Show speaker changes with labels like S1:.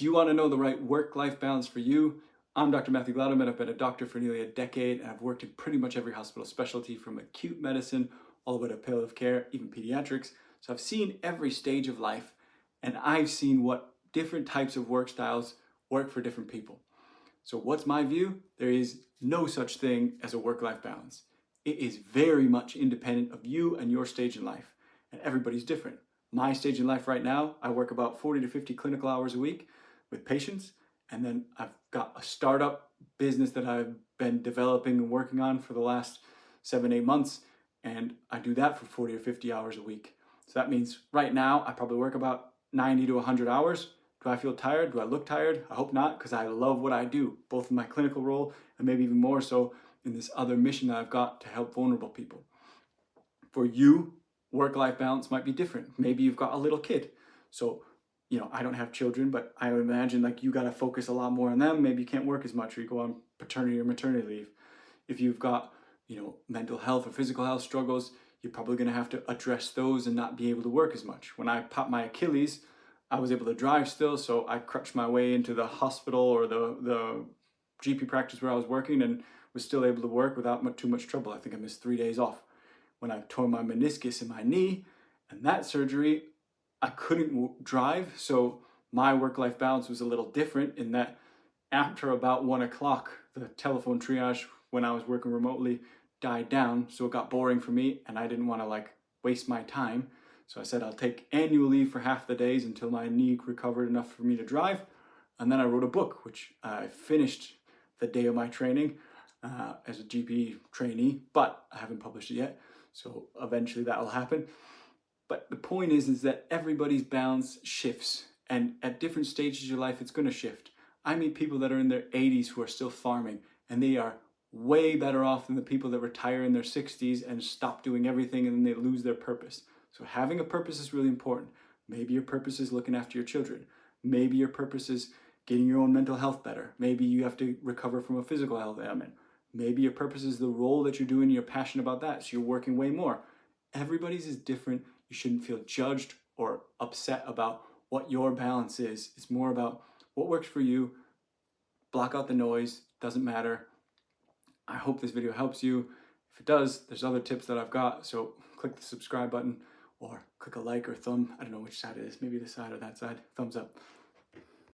S1: Do you want to know the right work-life balance for you? I'm Dr. Matthew Gloudeman. I've been a doctor for nearly a decade, and I've worked in pretty much every hospital specialty from acute medicine all the way to palliative care, even pediatrics. So I've seen every stage of life, and I've seen what different types of work styles work for different people. So what's my view? There is no such thing as a work-life balance. It is very much independent of you and your stage in life, and everybody's different. My stage in life right now, I work about 40 to 50 clinical hours a week with patients, and then I've got a startup business that I've been developing and working on for the last 7-8 months, and I do that for 40 or 50 hours a week. So that means right now I probably work about 90 to 100 hours. Do I feel tired? Do I look tired? I hope not, because I love what I do, both in my clinical role and maybe even more so in this other mission that I've got to help vulnerable people. For you, work-life balance might be different. Maybe you've got a little kid. So, I don't have children, but I would imagine like you got to focus a lot more on them. Maybe you can't work as much, or you go on paternity or maternity leave. If you've got, mental health or physical health struggles, you're probably going to have to address those and not be able to work as much. When I popped my Achilles, I was able to drive still, so I crutched my way into the hospital or the GP practice where I was working and was still able to work without too much trouble. I think I missed 3 days off. When I tore my meniscus in my knee and that surgery, I couldn't drive, so my work-life balance was a little different in that after about 1 o'clock, the telephone triage when I was working remotely died down, so it got boring for me and I didn't want to waste my time. So I said I'll take annual leave for half the days until my knee recovered enough for me to drive. And then I wrote a book, which I finished the day of my training as a GP trainee, but I haven't published it yet. So eventually that will happen. But the point is that everybody's balance shifts, and at different stages of your life, it's going to shift. I meet people that are in their 80s who are still farming, and they are way better off than the people that retire in their 60s and stop doing everything and then they lose their purpose. So having a purpose is really important. Maybe your purpose is looking after your children. Maybe your purpose is getting your own mental health better. Maybe you have to recover from a physical health ailment. Maybe your purpose is the role that you're doing and you're passionate about that, so you're working way more. Everybody's is different. You shouldn't feel judged or upset about what your balance is. It's more about what works for you. Block out the noise, doesn't matter. I hope this video helps you. If it does, there's other tips that I've got, so click the subscribe button or click a like or thumb. I don't know which side it is, maybe this side or that side. Thumbs up.